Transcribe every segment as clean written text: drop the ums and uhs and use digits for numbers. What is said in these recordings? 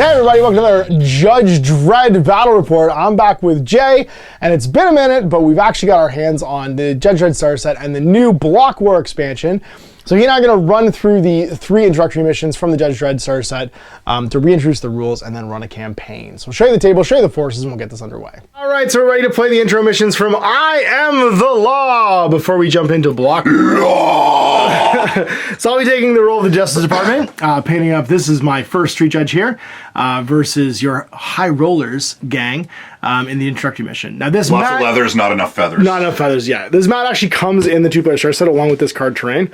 Hey everybody, welcome to another Judge Dredd Battle Report. I'm back with Jay, and it's been a minute, but we've actually got our hands on the Judge Dredd starter set and the new Block War expansion. So he and I are going to run through the 3 introductory missions from the Judge Dredd starter set to reintroduce the rules and then run a campaign. So we'll show you the table, show you the forces, and we'll get this underway. All right, so we're ready to play the intro missions from I Am the Law before we jump into Block War. So I'll be taking the role of the Justice Department, painting up, this is my first street judge here, versus your High Rollers gang in the introductory mission. Now this Lots of leathers, not enough feathers. Not enough feathers, yeah. This mat actually comes in the 2-player starter set along with this card terrain.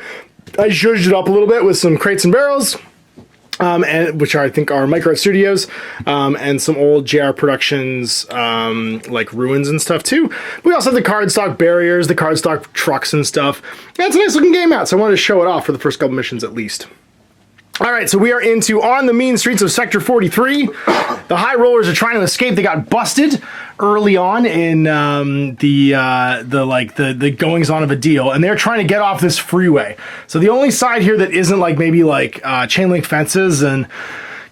I zhuzhed it up a little bit with some crates and barrels, and which I think are Micro Studios, and some old JR Productions like ruins and stuff too. We also have the cardstock barriers, the cardstock trucks and stuff. Yeah, it's a nice looking game out, so I wanted to show it off for the first couple missions at least. All right, so we are into on the mean streets of Sector 43. The High Rollers are trying to escape. They got busted early on in the goings on of a deal, and they're trying to get off this freeway. So the only side here that isn't like maybe like chain link fences and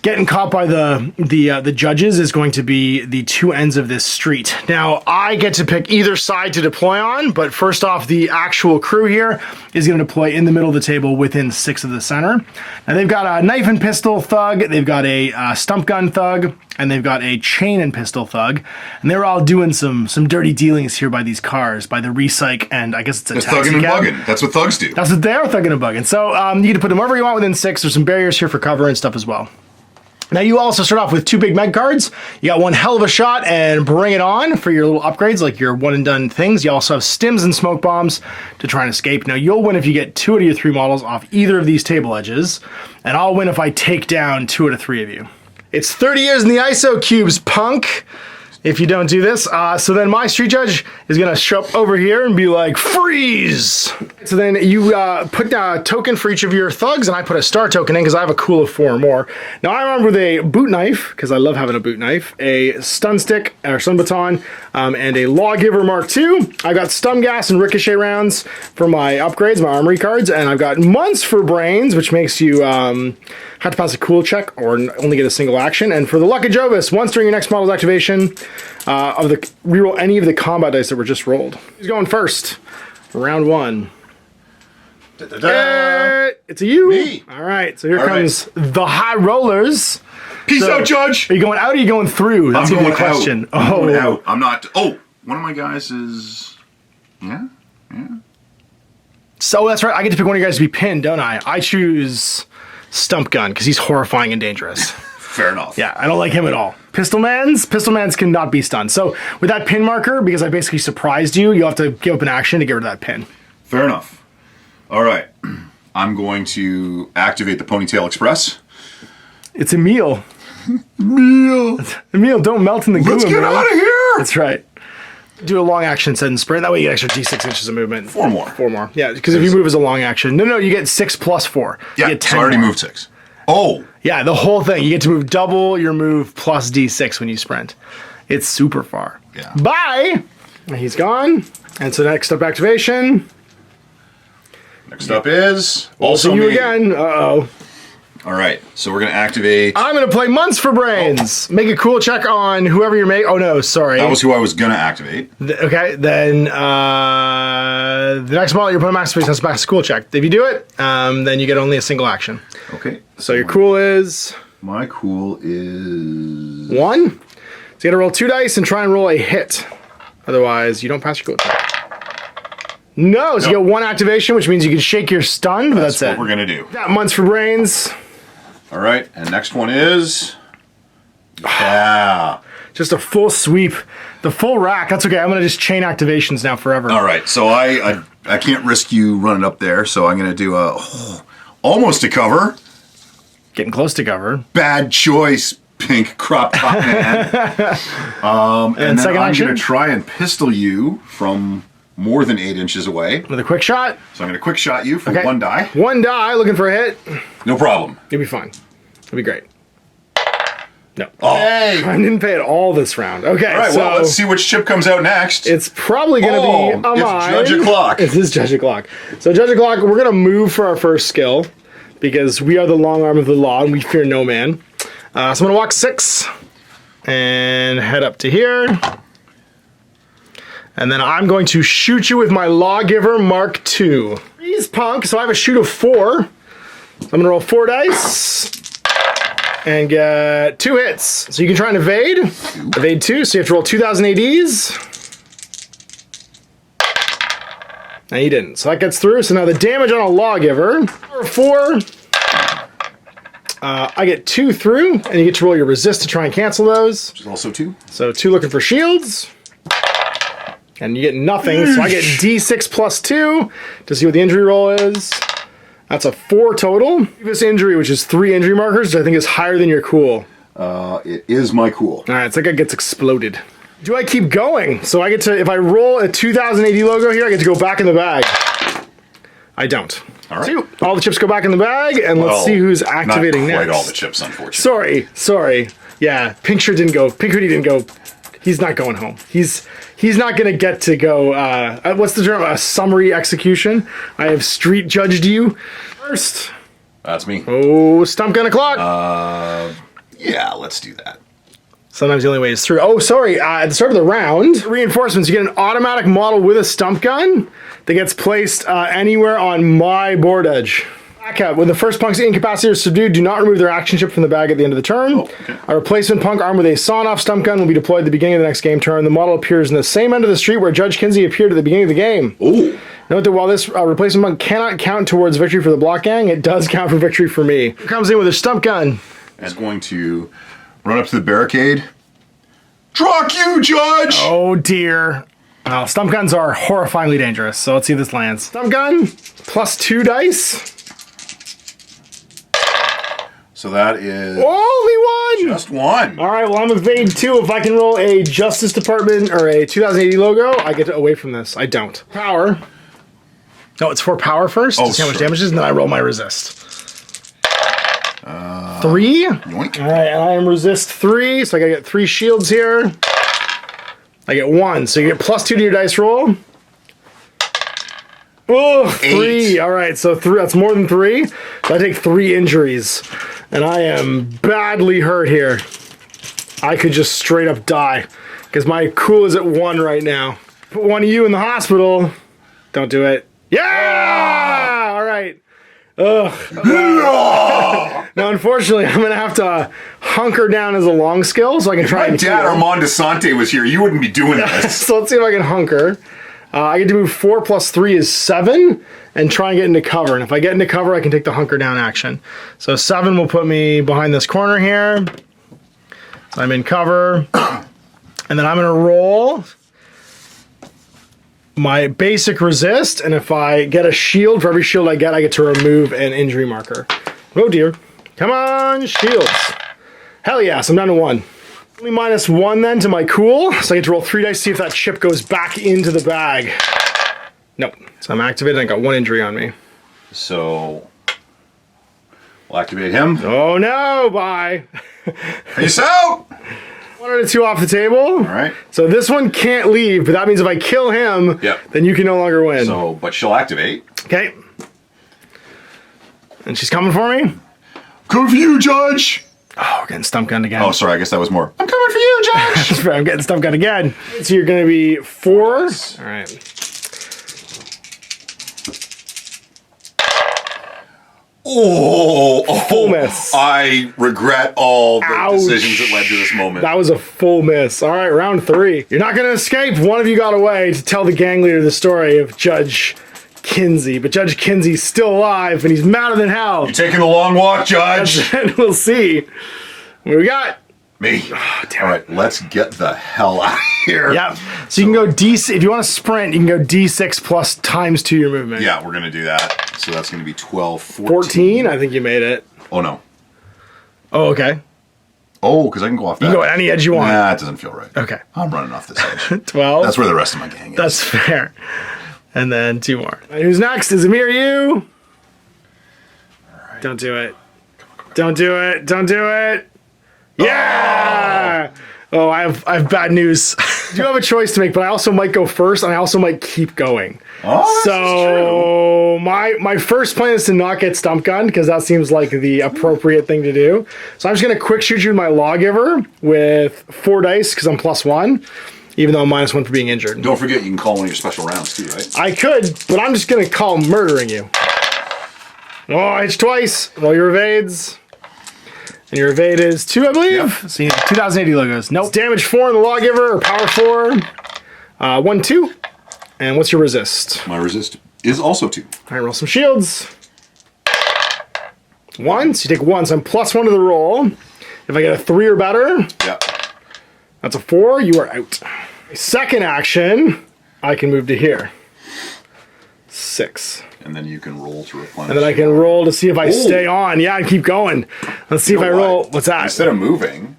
getting caught by the judges is going to be the 2 ends of this street. Now, I get to pick either side to deploy on, but first off, the actual crew here is going to deploy in the middle of the table within 6 of the center. Now, they've got a knife and pistol thug, they've got a stump gun thug, and they've got a chain and pistol thug, and they're all doing some dirty dealings here by these cars, by the recyc, and I guess it's a taxi thugging and cab. bugging. That's what thugs do. That's what they are, thugging and bugging. So you get to put them wherever you want within 6. There's some barriers here for cover and stuff as well. Now you also start off with 2 Big Meg cards. You got one hell of a shot and bring it on for your little upgrades, like your one and done things. You also have stims and smoke bombs to try and escape. Now you'll win if you get 2 out of your 3 models off either of these table edges, and I'll win if I take down 2 out of 3 of you. It's 30 years in the ISO cubes, punk. If you don't do this, so then my street judge is gonna show up over here and be like, freeze! So then you put down a token for each of your thugs, and I put a star token in because I have a cool of 4 or more. Now I remember with a boot knife, because I love having a boot knife, a stun stick, or stun baton, and a lawgiver Mark II. I got stun gas and ricochet rounds for my upgrades, my armory cards, and I've got months for brains, which makes you have to pass a cool check or only get a single action. And for the Luck of Jovis, once during your next model's activation, reroll any of the combat dice that were just rolled. Who's going first? Round 1. It's a you. Me. All right, so here comes the High Rollers. Peace out, Judge. Are you going out or are you going through? That's I'm the going question. Out. I'm going out. I'm not. Oh, one of my guys is. Yeah. So that's right. I get to pick one of you guys to be pinned, don't I? I choose Stump Gun because he's horrifying and dangerous. Fair enough. Yeah, I don't like him at all. Pistolmans cannot be stunned. So with that pin marker, because I basically surprised you, you'll have to give up an action to get rid of that pin. Fair enough. All right. I'm going to activate the Ponytail Express. It's Emil. Emil. Emil, don't melt in the goo. Let's get out of here. That's right. Do a long action set and sprint. That way you get extra D6 inches of movement. 4 more. 4 more. Yeah, because if you move as a long action. No, you get 6 plus 4. Yeah, you get 10 so I already more. moved 6. Oh. Yeah, the whole thing. You get to move double your move plus D6 when you sprint. It's super far. Yeah. Bye! And he's gone. And so next up activation. Next up is also you me. again. Uh-oh. All right, so we're going to activate. I'm going to play Months for Brains. Make a cool check on whoever you're making. Oh, no, sorry. That was who I was going to activate. Okay, then the next model you're putting max space has to pass a cool check. If you do it, then you get only a single action. Okay. So your cool is? My cool is 1. So you got to roll 2 dice and try and roll a hit. Otherwise, you don't pass your cool check. No, so you get 1 activation, which means you can shake your stun, but that's what it. we're going to do. Got Months for Brains. All right, and next one is. Yeah. Just a full sweep. The full rack. That's okay. I'm going to just chain activations now forever. All right, so I can't risk you running up there, so I'm going to do almost a cover. Getting close to cover. Bad choice, pink crop top man. And then second I'm action? going to try and pistol you from more than 8 inches away. With a quick shot. So I'm going to quick shot you for Okay. 1 die. 1 die, looking for a hit. No problem. You'll be fine. It'll be great. No. Oh. Hey! I didn't pay it all this round. Okay, All right, so well, let's see which chip comes out next. it's probably going to be a it's mine. Judge O'Clock. It is Judge O'Clock. So Judge O'Clock, we're going to move for our first skill because we are the long arm of the law and we fear no man. So I'm gonna walk 6 and head up to here. And then I'm going to shoot you with my Lawgiver Mark II. He's punk, so I have a shoot of 4. So I'm gonna roll 4 dice and get 2 hits. So you can try and evade. Evade 2, so you have to roll 2,000 ADs. And he didn't, so that gets through. So now the damage on a Lawgiver, 4. I get 2 through, and you get to roll your resist to try and cancel those. Which is also 2. So 2 looking for shields. And you get nothing, so I get D6 plus 2 to see what the injury roll is. That's a 4 total. This injury, which is 3 injury markers, which I think is higher than your cool. It is my cool. All right, it's like it gets exploded. Do I keep going? So I get to, if I roll a 2,080 logo here, I get to go back in the bag. I don't. All right. So all the chips go back in the bag, and let's see who's activating not quite next. all the chips, unfortunately. Sorry. Yeah, Pink Shirt didn't go. Pink Hoodie didn't go. He's not going home. He's not gonna get to go. What's the term? A summary execution. I have street judged you first. That's me. Oh, stump gun o'clock. Yeah, let's do that. Sometimes the only way is through. Oh, sorry. At the start of the round, reinforcements. You get an automatic model with a stump gun that gets placed anywhere on my board edge. Backup. When the first punk's incapacitated or subdued, do not remove their action chip from the bag at the end of the turn. Oh, okay. A replacement punk armed with a sawn-off stump gun will be deployed at the beginning of the next game turn. The model appears in the same end of the street where Judge Kinsey appeared at the beginning of the game. Ooh. Note that while this replacement punk cannot count towards victory for the block gang, it does count for victory for me. Here comes in with a stump gun. Is going to run up to the barricade. Drock you, Judge! Oh dear. Well, stump guns are horrifyingly dangerous, so let's see if this lands. Stump gun, plus 2 dice. So that is Only 1! just 1. All right, well, I'm evade 2. If I can roll a Justice Department or a 2080 logo, I get away from this. I don't. Power. No, it's for power first. Oh, to see how much sorry. damage it is, and then I roll my resist. 3. Yoink. All right, and I am resist 3, so I gotta get 3 shields here. I get 1, so you get plus 2 to your dice roll. Oh, 3. 8. All right, so 3. That's more than 3. So I take 3 injuries, and I am badly hurt here. I could just straight up die because my cool is at 1 right now. Put one of you in the hospital. Don't do it. Yeah! All right. Ugh. Now, unfortunately, I'm gonna have to hunker down as a long skill so I can try My and dad, heal. Armand Desante, was here. You wouldn't be doing this. So let's see if I can hunker. I get to move 4 plus 3 is 7 and try and get into cover. And if I get into cover, I can take the hunker down action. So 7 will put me behind this corner here. So I'm in cover. And then I'm going to roll my basic resist. And if I get a shield, for every shield I get to remove an injury marker. Oh dear. Come on, shields. Hell yes, I'm down to 1. Only minus 1 then to my cool, so I get to roll 3 dice to see if that chip goes back into the bag. Nope. So I'm activated, I got 1 injury on me. So, we'll activate him. Oh no, bye. Peace out! 1 out of 2 off the table. All right. So this one can't leave, but that means if I kill him, Yep. then you can no longer win. So, but she'll activate. Okay. And she's coming for me. Come for you, Judge! Oh, we're getting stump gunned again. Oh, sorry, I guess that was more. I'm coming for you, Judge! That's right, I'm getting stump gunned again. So you're going to be 4. Yes. All right. Full miss. I regret all the Ouch. decisions that led to this moment. That was a full miss. All right, round 3. You're not going to escape. One of you got away to tell the gang leader the story of Judge Kinsey. But Judge Kinsey's still alive, and he's madder than hell. You taking a long walk, Judge? And we'll see. What we got? Me. All right, let's get the hell out of here. Yep. So you can go D6. If you want to sprint, you can go D6 plus times 2 your movement. Yeah, we're going to do that. So that's going to be 12, 14? I think you made it. Oh, no. Oh, okay. Oh, because I can go off that. You can go at any edge you want. Nah, it doesn't feel right. Okay. I'm running off this edge. 12. That's where the rest of my gang is. That's fair. And then 2 more. And who's next? Is Amir you? Right. Don't do it. Don't do it. Don't do it. Yeah! Oh, I have bad news. I do have a choice to make, but I also might go first, and I also might keep going. Oh, so my first plan is to not get stump gunned, because that seems like the appropriate thing to do. So I'm just gonna quick shoot you with my lawgiver with 4 dice, because I'm +1, even though I'm -1 for being injured. Don't forget you can call one of your special rounds too, right? I could, but I'm just gonna call murdering you. Oh, I hit you twice. Roll your evades. And your evade is 2, I believe. Yep. So you need 2080 logos. Nope. It's damage 4 in the lawgiver, or power 4. 1, 2. And what's your resist? My resist is also 2. All right, roll some shields. 1, so you take 1, so I'm +1 to the roll. If I get a 3 or better, Yeah. that's a 4, you are out. Second action, I can move to here. 6. And then you can roll to replenish. And then I can roll to see if I stay on. Yeah, and keep going. Let's see if I roll. What's that? Instead of moving,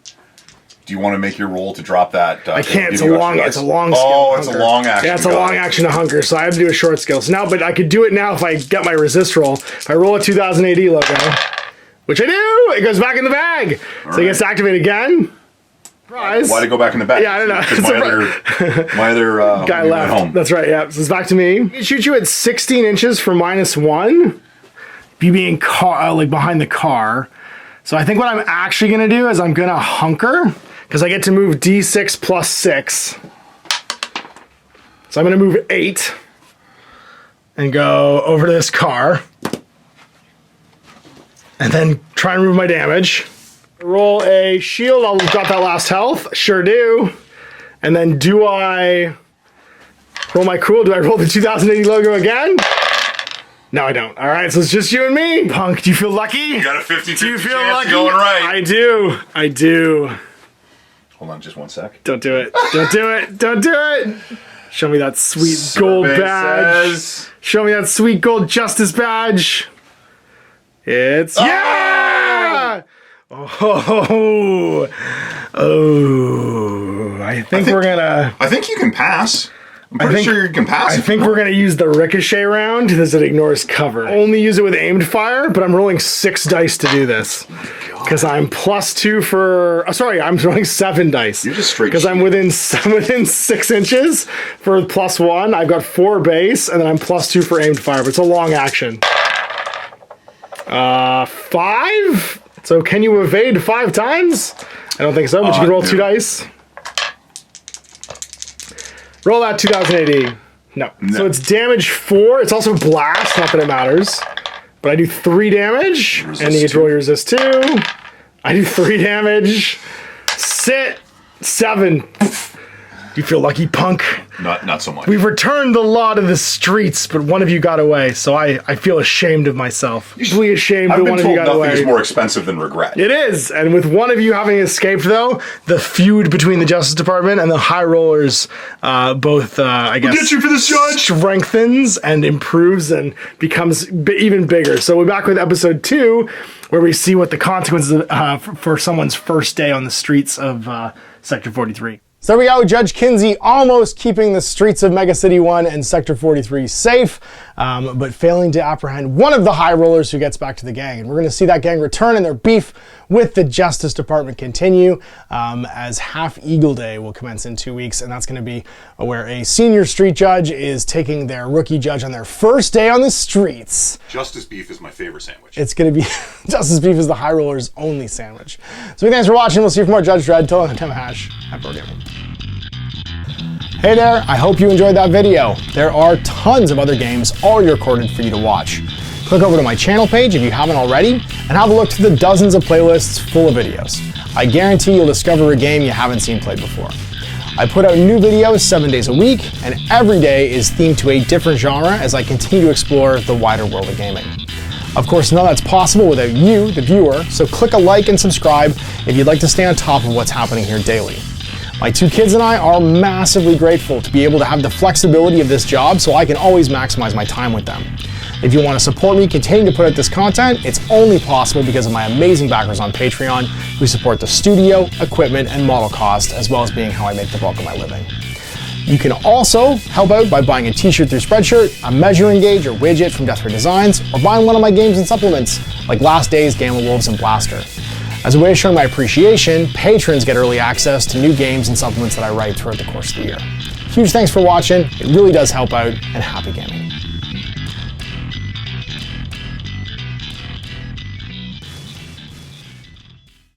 do you want to make your roll to drop that? I can't. It's a long skill. Oh, it's a long action. Yeah, it's a long action to hunker, so I have to do a short skill. So now, but I could do it now if I get my resist roll. If I roll a 2000 AD logo, which I do, it goes back in the bag. So it gets to activate again. Surprise. Why did it go back in the bag? Yeah, I don't know. Because my other guy left. Home. That's right. Yeah, so it's back to me. I shoot you at 16 inches for -1. You being like behind the car. So I think what I'm actually gonna do is I'm gonna hunker, because I get to move D6 +6. So I'm gonna move 8 and go over to this car, and then try and remove my damage. Roll a shield, I'll drop that last health. Sure do. And then do I roll my cool? Do I roll the 2080 logo again? No, I don't. All right, so it's just you and me. Punk, do you feel lucky? You got a 50-50 Do you feel chance lucky? going right. I do. I do. Hold on just 1 sec. Don't do it. Don't do it. Don't do it. Show me that sweet gold Survey badge. says- Show me that sweet gold justice badge. It's yeah! Oh, I think we're gonna. I think you can pass. I'm pretty sure you can pass. I think we're gonna use the ricochet round because it ignores cover. Only use it with aimed fire, but I'm rolling 6 dice to do this because I'm +2 for. Sorry, I'm rolling 7 dice. You're just straight. Because I'm within 6 inches for +1. I've got 4 base, and then I'm +2 for aimed fire. But it's a long action. 5. So can you evade 5 times? I don't think so, but you can roll 2 dice. Roll that 2080. No. So it's damage 4. It's also blast, not that it matters. But I do 3 damage, Resist and you get to 2. roll your resist 2. I do 3 damage. Sit. 7. Do you feel lucky, punk? Not so much. We've returned the law to the streets, but one of you got away, so I feel ashamed of myself. Usually ashamed that one of you got nothing away. is more expensive than regret. It is, and with one of you having escaped, though, the feud between the Justice Department and the High Rollers both, I guess, We'll get you for this, Judge! Strengthens and improves and becomes even bigger. So we're back with episode 2, where we see what the consequences for someone's first day on the streets of Sector 43. So there we go, Judge Kinsey almost keeping the streets of Mega City 1 and Sector 43 safe, but failing to apprehend one of the high rollers who gets back to the gang. And we're going to see that gang return and their beef with the Justice Department continue as Half Eagle Day will commence in 2 weeks, and that's going to be where a senior street judge is taking their rookie judge on their first day on the streets. Justice beef is my favorite sandwich. It's going to be Justice Beef is the high roller's only sandwich. So thanks for watching. We'll see you for more Judge Dredd. Till then, I'm Hash. Happy gaming. Hey there, I hope you enjoyed that video. There are tons of other games already recorded for you to watch. Click over to my channel page if you haven't already, and have a look to the dozens of playlists full of videos. I guarantee you'll discover a game you haven't seen played before. I put out new videos 7 days a week, and every day is themed to a different genre as I continue to explore the wider world of gaming. Of course, none of that's possible without you, the viewer, so click a like and subscribe if you'd like to stay on top of what's happening here daily. My 2 kids and I are massively grateful to be able to have the flexibility of this job so I can always maximize my time with them. If you want to support me continuing to put out this content, it's only possible because of my amazing backers on Patreon who support the studio, equipment, and model cost, as well as being how I make the bulk of my living. You can also help out by buying a t-shirt through Spreadshirt, a measuring gauge or widget from Death Ray Designs, or buying one of my games and supplements like Last Days, Gamma Wolves, and Blaster. As a way of showing my appreciation, patrons get early access to new games and supplements that I write throughout the course of the year. Huge thanks for watching, it really does help out, and happy gaming.